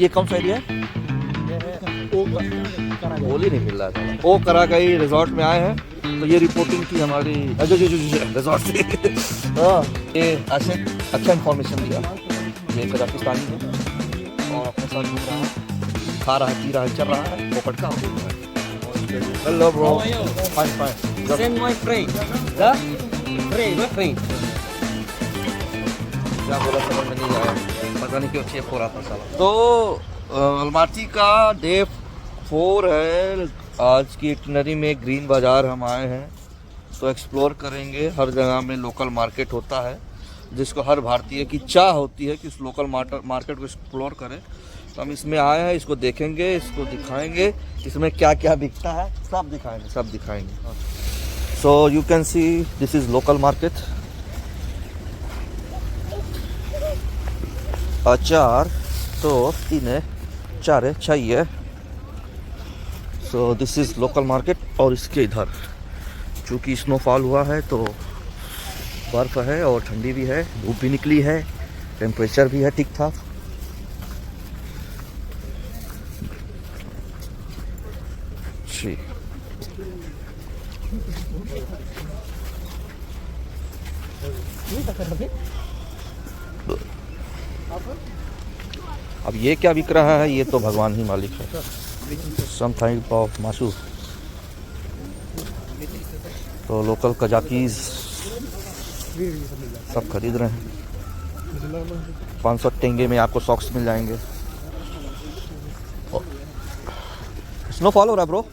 ये कौन सा एरिया है? बोल ही नहीं मिल रहा था। ओ कराकई रिजॉर्ट में आए हैं, तो ये रिपोर्टिंग थी हमारी जो रिजॉर्ट से। हाँ, ये अच्छा इन्फॉर्मेशन दिया। ये कजाकिस्तानी है और अपने साथ घूम रहा है, खा रहा है, पी रहा है, चल रहा है, पोपट का हो रहा है। Hello bro, fine fine. Send my friend. The friend, my friend. क्या बोला समझ में नहीं आया, पता नहीं क्यों चेप हो रहा था साला। तो अलमाटी का डे 4 है। आज की इटनरी में ग्रीन बाज़ार हम आए हैं, तो एक्सप्लोर करेंगे। हर जगह में लोकल मार्केट होता है, जिसको हर भारतीय की चाह होती है कि उस लोकल मार्केट को एक्सप्लोर करें। तो हम इसमें आए हैं, इसको देखेंगे, इसको दिखाएंगे, इसमें क्या क्या बिकता है सब दिखाएंगे। So you can see this is local market. अचार तो 3 4 6। So this is local market. और इसके इधर चूँकि स्नोफॉल हुआ है तो बर्फ़ है और ठंडी भी है, धूप भी निकली है, टेम्परेचर भी है ठीक ठाक। जी, अब ये क्या बिक रहा है ये तो भगवान ही मालिक है। सम टाइप ऑफ माशू। तो लोकल कजाकीज सब खरीद रहे हैं। 500 टेंगे में आपको सॉक्स मिल जाएंगे। स्नोफॉल हो रहा है ब्रो।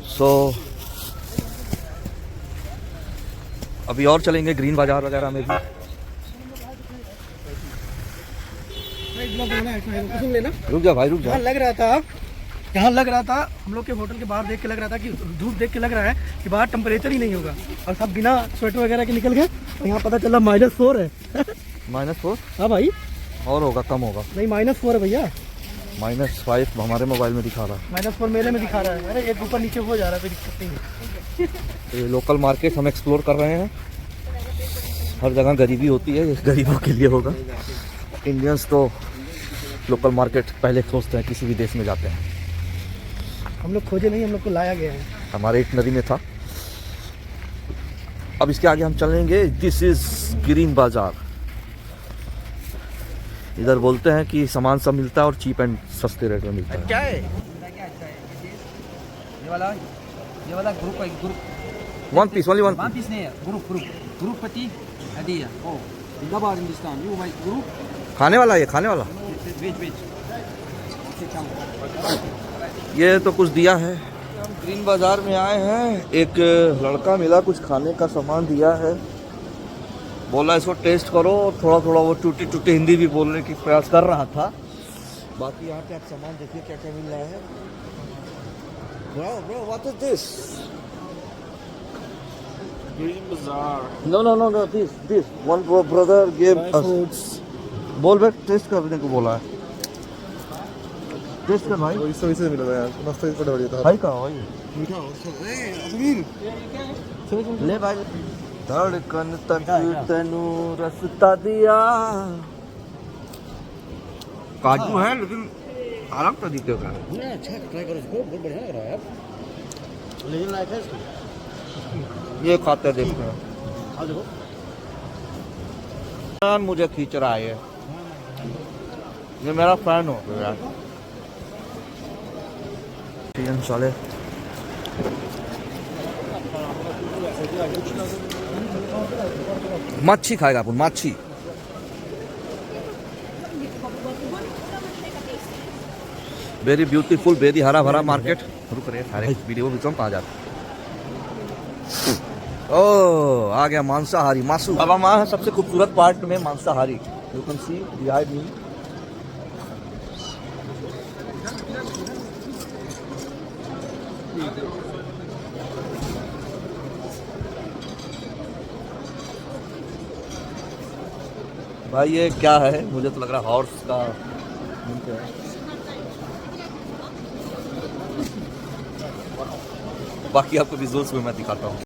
सो अभी और चलेंगे ग्रीन बाजार वगैरह में भी। रुक जा भाई, रुक जा। यहाँ लग रहा था हम लोग के होटल के बाहर देख के लग रहा था कि धूप देख के लग रहा है कि बाहर टेम्परेचर ही नहीं होगा, और सब बिना स्वेटर वगैरह के निकल गए, और यहाँ पता चला -4 है। -4? हाँ भाई, और होगा, कम होगा। नहीं -4 है भैया। -5 हमारे मोबाइल में दिखा रहा है। -4 मेले में दिखा रहा है। अरे एक ऊपर नीचे हो जा रहा है, कोई दिक्कत नहीं है। ये लोकल मार्केट हम एक्सप्लोर कर रहे हैं। हर जगह गरीबी होती है, ये गरीबों के लिए होगा। इंडियंस तो लोकल मार्केट पहले खोजते हैं किसी भी देश में जाते हैं। हम लोग खोजे नहीं, हम लोग को लाया गया है। हमारे एक नदी में था। अब इसके आगे हम चलेंगे। दिस इज ग्रीन बाजार। इधर बोलते हैं कि सामान सब मिलता है और चीप एंड सस्ते रेट में मिलता है। क्या है? ये वाला group one piece, only one piece नहीं है, ग्रुप पति हदिया। ओ जिंदाबाद हिंदुस्तान। यू भाई ग्रुप खाने वाला, ये खाने वाला। वेज ये तो कुछ दिया है। हम ग्रीन बाजार में आए हैं, एक लड़का मिला, कुछ खाने का सामान दिया है, बोला इसको टेस्ट करो। थोड़ा थोड़ा वो टूटी टूटी हिंदी भी बोलने की प्रयास कर रहा था। बाकी यहाँ पे आप सामान देखिए क्या क्या मिल रहा है। Bro, what is this? Green Bazaar. No, this. One brother gave us. बोल बे, टेस्ट करने को बोला है। टेस्ट कर भाई। वो इससे मिला था यार, मस्त ही बड़ा बढ़िया था। भाई कहाँ भाई? मीठा असवीर। ले भाई। धड़कन तक तेनू रस्ता दिया। काजू है लेकिन अलग तरीके का है। अच्छा, ट्राई करो इसको, बहुत बढ़िया लग रहा है यार। लेकिन लाइक है इसको। ये खाते देखते हैं। हाँ देखो, मुझे खींच रहा है ये मेरा फैन हो गया यार। साले मच्छी खाएगा अपन, मच्छी। वेरी ब्यूटीफुल, वेरी हरा भरा मार्केट। रुक रहे सारे वीडियो भी कहाँ जाते। ओ आ गया मांसाहारी मासू। बाबा माँ है सबसे खूबसूरत पार्ट में मांसाहारी। You can see behind me. भाई ये क्या है? मुझे तो लग रहा है हॉर्स का है। बाकी आपको विजुअल्स में मैं दिखाता हूँ।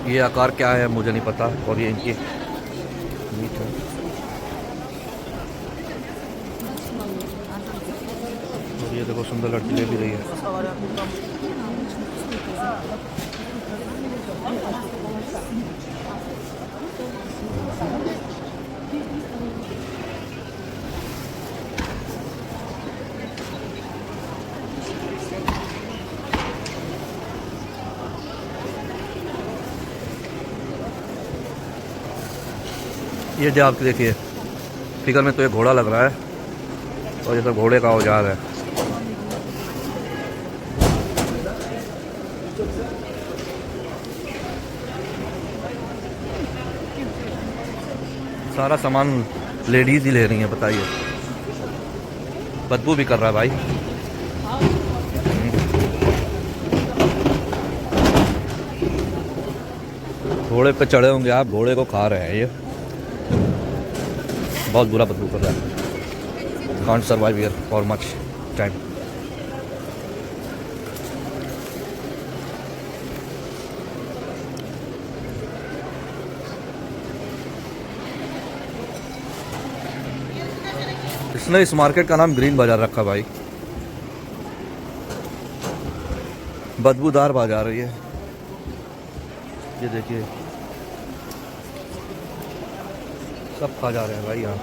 ये आकार क्या है मुझे नहीं पता, और ये इनकी मीट है। और ये देखो सुंदर लड़की ले भी रही है। ये जो आप देखिए फिगर में तो ये घोड़ा लग रहा है, और ये सब घोड़े का औजार है। सारा सामान लेडीज ही ले रही हैं, बताइए। बदबू भी कर रहा है भाई। घोड़े पे चढ़े होंगे आप, घोड़े को खा रहे हैं ये। बहुत बुरा बदबू कर रहा है। Can't survive here for much time. इसने इस मार्केट का नाम ग्रीन बाजार रखा भाई। बदबूदार बाजार है ये देखिए, सब खा जा रहे हैं भाई यहाँ।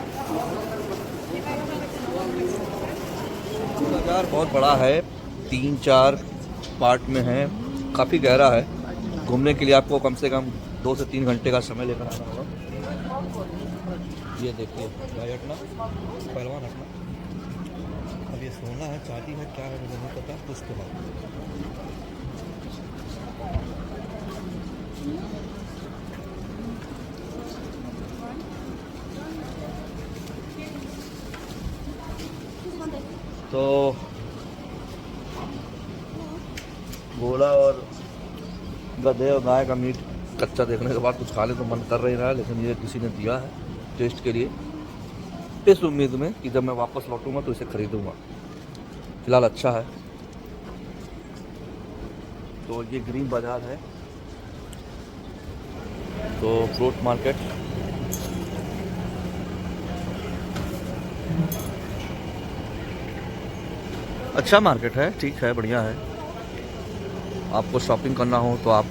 बाजार बहुत बड़ा है, 3-4 पार्ट में है, काफ़ी गहरा है। घूमने के लिए आपको कम से कम 2 से 3 घंटे का समय लेकर आना होगा। ये देखिए भाई, हटना पहलवान हटना। अब ये सोना है, चांदी है, क्या है मुझे नहीं पता, कुछ तो है। तो घोड़ा और गधे और गाय का मीट कच्चा देखने के बाद कुछ खा ले तो मन कर रही रहा है, लेकिन ये किसी ने दिया है टेस्ट के लिए, इस उम्मीद में कि जब मैं वापस लौटूंगा तो इसे खरीदूंगा। फिलहाल अच्छा है। तो ये ग्रीन बाजार है, तो फ्रूट मार्केट। अच्छा मार्केट है, ठीक है, बढ़िया है। आपको शॉपिंग करना हो तो आप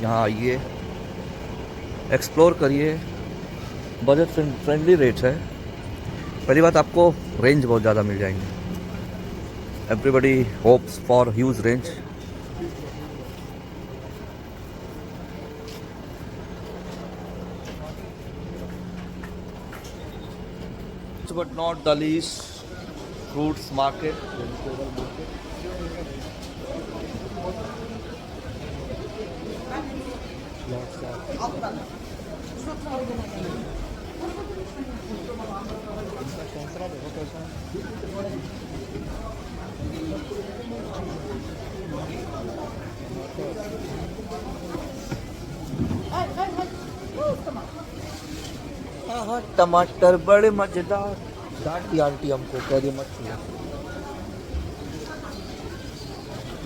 यहाँ आइए, एक्सप्लोर करिए। बजट फ्रेंडली रेट है। पहली बात, आपको रेंज बहुत ज़्यादा मिल जाएंगे। Everybody hopes for huge range. But not the least, fruits market, vegetable market. संतरा देखो कैसा है। टमाटर बड़े मजेदार। डांट दी आंटी हमको, कह रही मत छुओ।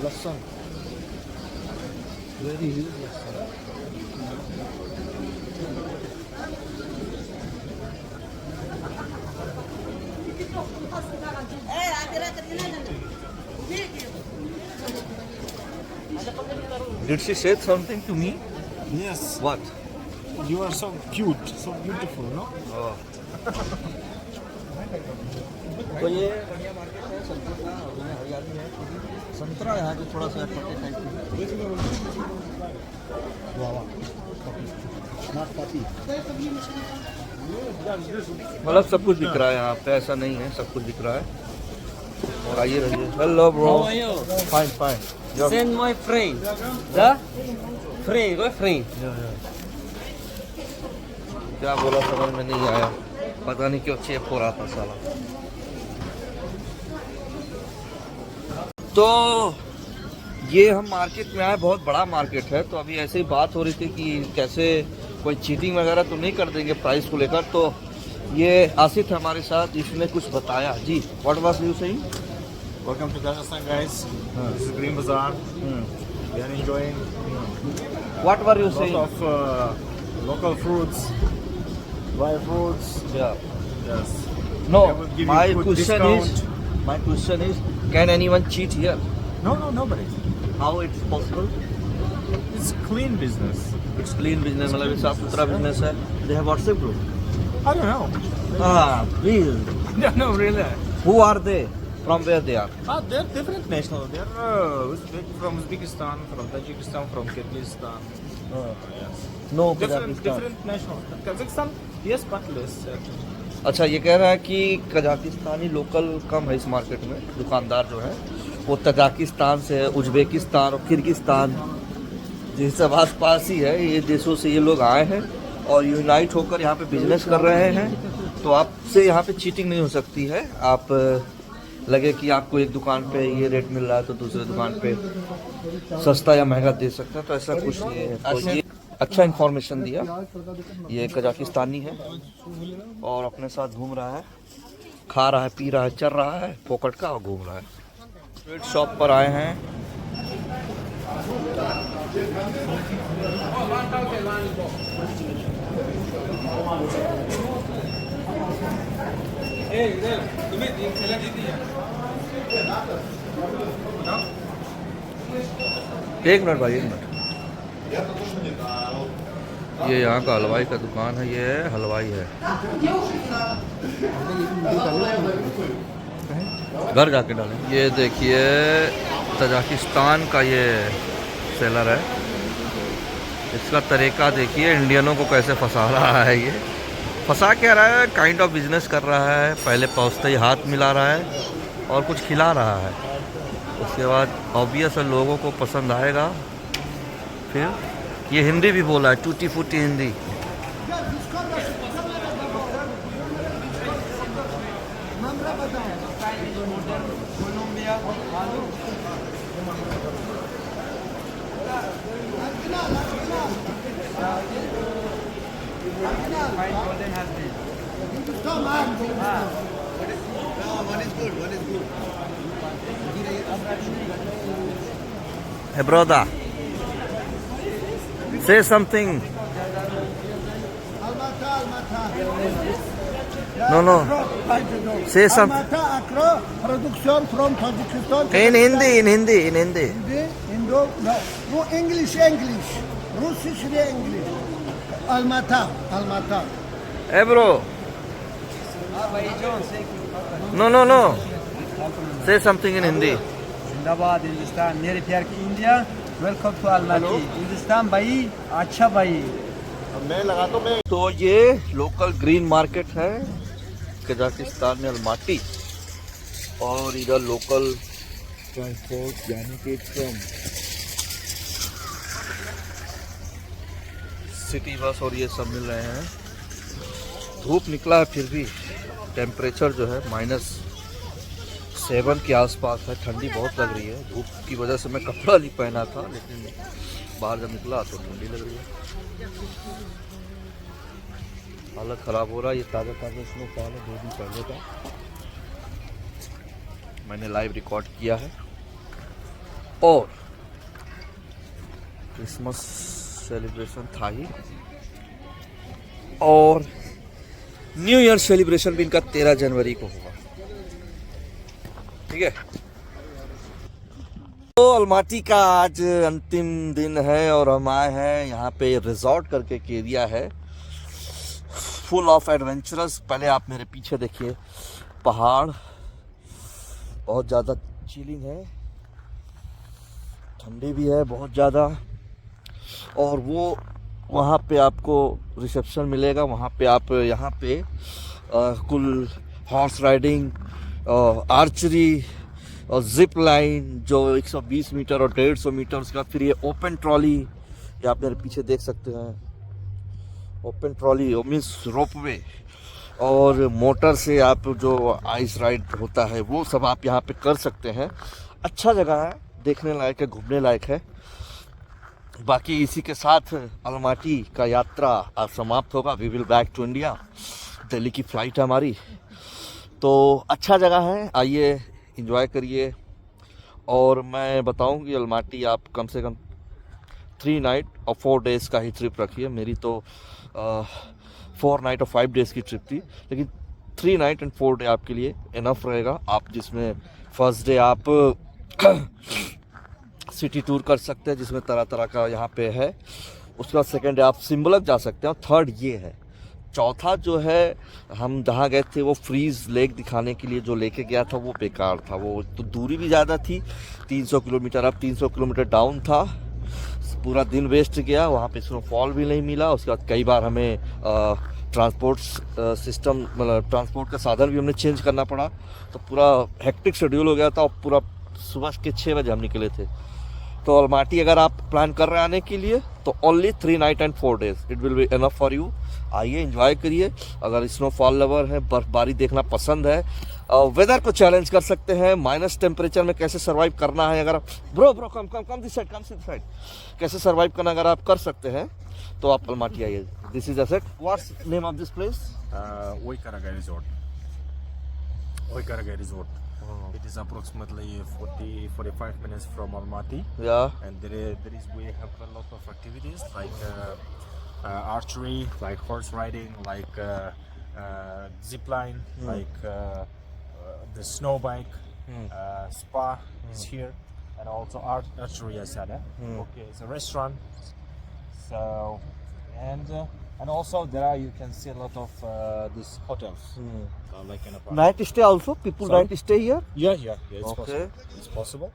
लहसुन, वेरी ह्यूज लहसुन। Did she say something to me? Yes. What? You are so cute, so beautiful, no? Oh. तो ये बढ़िया मार्केट है सब्जी का, और हरियाली है। संतरा यहाँ पे थोड़ा सा छोटे टाइप की। मतलब सब कुछ बिक रहा है यहाँ पे, ऐसा नहीं है, सब कुछ बिक रहा है। और आइए रहिए। Hello bro. How are you? Fine fine. Send my friend. The friend. क्या बोला समझ में नहीं आया, पता नहीं क्यों चेप हो रहा था साला। तो ये हम मार्केट में आए, बहुत बड़ा मार्केट है। तो अभी ऐसे ही बात हो रही थी कि कैसे कोई चीटिंग वगैरह तो नहीं कर देंगे प्राइस को लेकर। तो ये आसिफ हमारे साथ, इसने कुछ बताया जी। What was you saying? Welcome to Rajasthan, guys. This is Green Bazaar. We are enjoying What were you a lot saying? of local fruits, dry fruits. Yeah. Yes. No, They will give you my good question is, can anyone cheat here? No, nobody. How it's possible? It's clean business. It's clean business, मतलब ये साफ सुथरा business है. They have WhatsApp group. I don't know. Please. No, really. Who are they? From where they are? They're different national. They're from Uzbekistan, from Tajikistan, from Kyrgyzstan. Yes. No, Different Kazakhstan. national. Kazakhstan, yes, but less. अच्छा, ये कह रहा है कि Kazakhstani local कम है इस market में. दुकानदार जो है वो तजाकिस्तान से है, उज्बेकिस्तान और किर्गिस्तान जिन सब आस पास ही है, ये देशों से ये लोग आए हैं और यूनाइट होकर यहाँ पे बिजनेस कर रहे हैं. तो आपसे यहाँ पे चीटिंग नहीं हो सकती है. आप लगे कि आपको एक दुकान पे ये रेट मिल रहा है तो दूसरे दुकान पे सस्ता या महंगा दे सकता है, तो ऐसा कुछ नहीं है. तो ये अच्छा इन्फॉर्मेशन दिया. ये कजाकिस्तानी है और अपने साथ घूम रहा है, खा रहा है, पी रहा है, चल रहा है फोकट का और घूम रहा है. स्वीट शॉप पर आए हैं. एक मिनट भाई, एक मिनट. ये यहाँ का हलवाई का दुकान है. ये हलवाई है. घर जाके डालें. ये देखिए तजाकिस्तान का ये सेलर है. इसका तरीका देखिए, इंडियनों को कैसे फंसा रहा है. ये फंसा क्या रहा है, काइंड ऑफ बिजनेस कर रहा है. पहले पहुँचते ही हाथ मिला रहा है और कुछ खिला रहा है. उसके बाद ऑब्वियस है लोगों को पसंद आएगा. फिर ये हिंदी भी बोला है, टूटी फूटी Hindi. Hey brother, say something. No. Say something. Production from Tajikistan. In Hindi. Indo, no English. Russian English. Almata. Hey bro. No. Say something in Hindi. जिंदाबाद हिंदुस्तान, मेरे प्यार की India. Welcome to Almaty. Hindustan भाई, अच्छा भाई. मैं लगाता हूँ. तो ये लोकल ग्रीन मार्केट है कजाकिस्तान में, अलमाटी. और इधर लोकल ट्रांसपोर्ट यानी कि सिटी बस और ये सब मिल रहे हैं. धूप निकला है, फिर भी टेम्परेचर जो है -7 के आसपास है. ठंडी बहुत लग रही है. धूप की वजह से मैं कपड़ा नहीं पहना था, लेकिन बाहर जब निकला तो ठंडी लग रही है. हालत ख़राब हो रहा है. ये ताज़ा स्नोफॉल है 2 दिन पहले का. मैंने लाइव रिकॉर्ड किया है. और क्रिसमस सेलिब्रेशन था ही, और न्यू ईयर सेलिब्रेशन भी इनका 13 जनवरी को होगा. ठीक है. तो अलमाटी का आज अंतिम दिन है और हम आए हैं यहाँ पे. रिजॉर्ट करके एक एरिया है, फुल ऑफ एडवेंचरस. पहले आप मेरे पीछे देखिए, पहाड़ बहुत ज़्यादा चिलिंग है, ठंडी भी है बहुत ज़्यादा. और वो वहाँ पे आपको रिसेप्शन मिलेगा. वहाँ पे आप यहाँ पे कुल हॉर्स राइडिंग, आर्चरी और जिप लाइन जो 120 मीटर और 150 मीटर. उसके बाद फिर ये ओपन ट्रॉली, ये आप मेरे पीछे देख सकते हैं. ओपन ट्रॉली मीन्स रोपवे, और मोटर से आप जो आइस राइड होता है वो सब आप यहाँ पे कर सकते हैं. अच्छा जगह है, देखने लायक है, घूमने लायक है. बाकी इसी के साथ अलमाटी का यात्रा आज समाप्त होगा. We will back to India. Delhi की फ़्लाइट है हमारी. तो अच्छा जगह है, आइए एंजॉय करिए. और मैं बताऊं कि अलमाटी आप कम से कम 3 नाइट और 4 डेज़ का ही ट्रिप रखिए। मेरी तो 4 नाइट और 5 डेज़ की ट्रिप थी, लेकिन 3 नाइट एंड 4 डे आपके लिए इनफ रहेगा। आप जिसमें फर्स्ट डे आप सिटी टूर कर सकते हैं, जिसमें तरह तरह का यहाँ पे है। उसके बाद सेकेंड डे आप सिम्बलक जा सकते हैं, और थर्ड ये है। चौथा जो है, हम जहाँ गए थे वो फ्रीज लेक दिखाने के लिए जो लेके गया था वो बेकार था। वो तो दूरी भी ज़्यादा थी, 300 किलोमीटर अब 300 किलोमीटर डाउन था। पूरा दिन वेस्ट गया, वहाँ पे स्नोफॉल भी नहीं मिला। उसके बाद कई बार हमें ट्रांसपोर्ट सिस्टम, मतलब ट्रांसपोर्ट का साधन भी हमने चेंज करना पड़ा। तो पूरा हेक्टिक शेड्यूल हो गया था, और पूरा सुबह के 6 बजे हम निकले थे। तो अलमाटी अगर आप प्लान कर रहे हैं आने के लिए, तो only 3 night and 4 days it will be enough for you. आइए, एंजॉय करिए। अगर स्नोफॉल लवर है, बर्फबारी देखना पसंद है, वेदर को चैलेंज कर सकते हैं। माइनस टेम्परेचर में कैसे सर्वाइव करना है, अगर आप ब्रो कम दिस साइड कैसे सर्वाइव करना अगर आप कर सकते हैं, तो आप अलमाटी आइए। This is asset. What's name of this place? Oikaragai Resort. Oikaragai Resort. It is approximately 40-45 minutes from Almaty, Yeah. and we have a lot of activities like archery, like horse riding, like zip line, like the snow bike, spa is here, and also archery as well. Okay, it's a restaurant. So and also there are, you can see a lot of these hotels, like in a Night stay also? People Sorry? night stay here? yeah, it's Okay. possible. It's possible.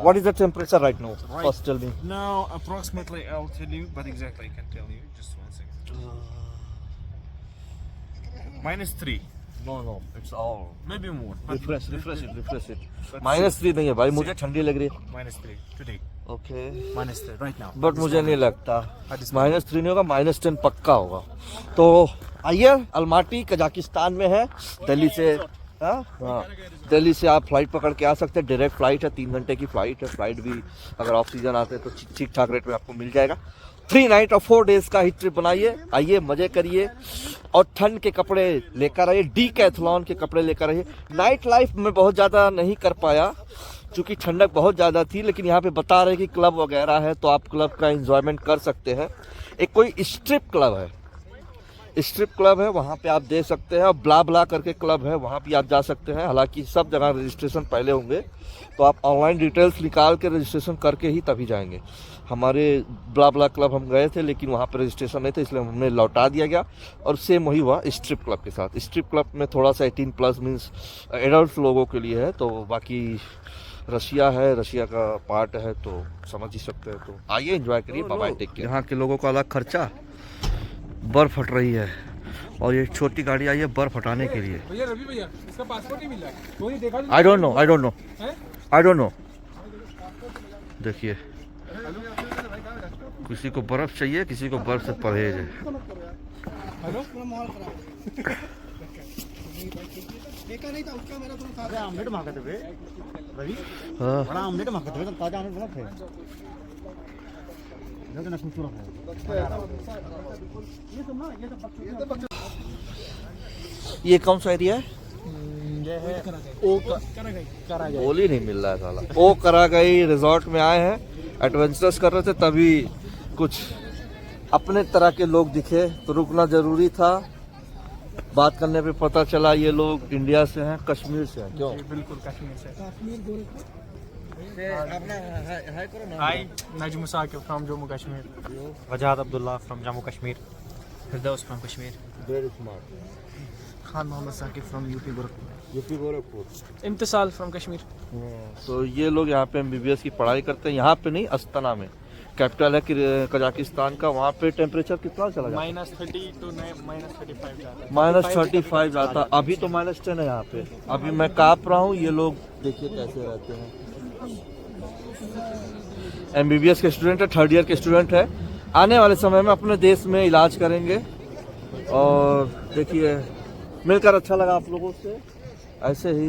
What is the temperature right now? Right. First tell me. Now, approximately, I'll tell you, but exactly I can tell you. Just 1 second. -3, No, it's all. maybe more. But Refresh it. But -3 नहीं है भाई, मुझे ठंडी लग रही है। -3 today. Okay, -3 right now. But मुझे नहीं लगता this -3 नहीं होगा, -10 पक्का होगा। तो आइए, अलमाटी कजाकिस्तान में है, दिल्ली से। हाँ, दिल्ली से आप फ्लाइट पकड़ के आ सकते हैं। डायरेक्ट फ्लाइट है, 3 घंटे की फ्लाइट है। फ्लाइट भी अगर ऑफ सीजन आते हैं तो ठीक ठाक रेट में आपको मिल जाएगा। 3 नाइट और 4 डेज का ही ट्रिप बनाइए। आइए, मजे करिए, और ठंड के कपड़े लेकर आइए, डीकैथलॉन के कपड़े लेकर आइए। नाइट लाइफ में बहुत ज़्यादा नहीं कर पाया क्योंकि ठंडक बहुत ज़्यादा थी, लेकिन यहाँ पे बता रहे कि क्लब वगैरह है, तो आप क्लब का एंजॉयमेंट कर सकते हैं। एक कोई स्ट्रिप क्लब है, वहाँ पे आप दे सकते हैं। और ब्ला करके क्लब है, वहाँ भी आप जा सकते हैं। हालांकि सब जगह रजिस्ट्रेशन पहले होंगे, तो आप ऑनलाइन डिटेल्स निकाल के रजिस्ट्रेशन करके ही तभी जाएंगे। हमारे ब्ला क्लब हम गए थे, लेकिन वहाँ पे रजिस्ट्रेशन नहीं था, इसलिए हमने लौटा दिया गया। और सेम वही हुआ स्ट्रिप क्लब के साथ। स्ट्रिप क्लब में थोड़ा सा 18+ मीन्स एडल्ट लोगों के लिए है, तो बाकी रशिया है, रशिया का पार्ट है, तो समझ ही सकते हैं। तो आइए, एंजॉय करिए। Bye bye, take care. यहाँ के लोगों का अलग खर्चा। बर्फ हट रही है, और ये छोटी गाड़ी आई है बर्फ हटाने के लिए। भैया रवि भैया, इसका पासपोर्ट ही मिला है, कोई देखा नहीं? I don't know. देखिए, किसी को बर्फ चाहिए, किसी को बर्फ से परहेज है। देखा नहीं था उसका, मेरा थोड़ा सा आमलेट मांगा थे रवि, हाँ। बड़ा आमलेट मांगा थे, ताजा आमलेट बना थे। ये कौन सा एरिया है? ये है बोल ही नहीं मिल रहा है साला। ओ करागई रिजॉर्ट में आए हैं, एडवेंचरस कर रहे थे, तभी कुछ अपने तरह के लोग दिखे, तो रुकना जरूरी था। बात करने पे पता चला ये लोग इंडिया से हैं, कश्मीर से हैं। क्यों? बिल्कुल कश्मीर से। Hi, Najm Saqib from Jammu Kashmir. Wajad Abdullah from Jammu Kashmir. Firdaus from Kashmir. Very smart. Khan Mohammad Saqib from UP Gorakhpur. Imtisal from Kashmir. तो ये लोग यहाँ पे MBBS की पढ़ाई करते हैं। यहाँ पे नहीं, अस्ताना में, कैपिटल है कजाकिस्तान का। वहाँ पे टेम्परेचर कितना चला जाता है? -30 to -35 जाता है। -35 जाता। अभी तो -10 है यहाँ पे। अभी मैं काँप रहा हूँ, ये लोग देखिए कैसे रहते हैं। MBBS के स्टूडेंट है, 3rd ईयर के स्टूडेंट है। आने वाले समय में अपने देश में इलाज करेंगे। और देखिए, मिलकर अच्छा लगा आप लोगों से। ऐसे ही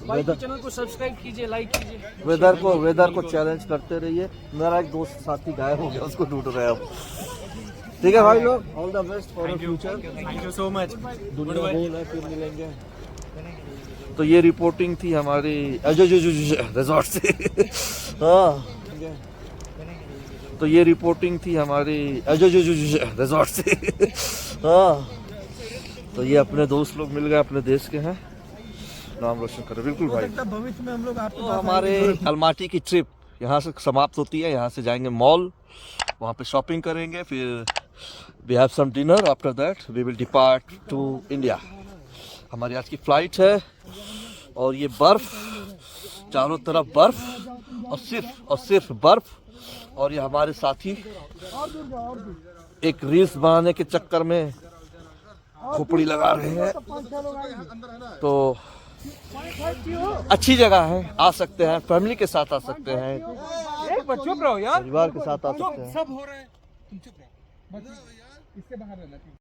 भाई चैनल को सब्सक्राइब कीजिए, लाइक कीजिए। वेदर को चैलेंज करते रहिए। मेरा एक दोस्त साथी गायब हो गया, उसको ढूंढ रहे हैं अब। ठीक है भाई लोग, all the best for the future. Thank you so much. दुनिया गोल है, फिर मिलेंगे। तो ये रिपोर्टिंग थी हमारी रिजॉर्ट से। हाँ, तो ये रिपोर्टिंग थी हमारी रिजॉर्ट से। हाँ, तो ये अपने दोस्त लोग मिल गए, अपने देश के हैं, नाम रोशन करें। बिल्कुल भाई। भविष्य में हम लोग आपके तो हमारे अलमाटी की ट्रिप यहाँ से समाप्त होती है। यहाँ से जाएंगे मॉल, वहाँ पे शॉपिंग करेंगे, फिर we have some dinner, after that we will depart to India. हमारी आज की फ्लाइट है और ये बर्फ, चारों तरफ बर्फ और सिर्फ बर्फ। और ये हमारे साथी एक रील्स बनाने के चक्कर में खोपड़ी लगा रहे हैं। तो अच्छी जगह है, आ सकते हैं, फैमिली के साथ आ सकते हैं, चुप रहो यार, परिवार के साथ आ सकते हैं। सब हो रहा है, तुम चुप रहो, इससे बाहर रहना।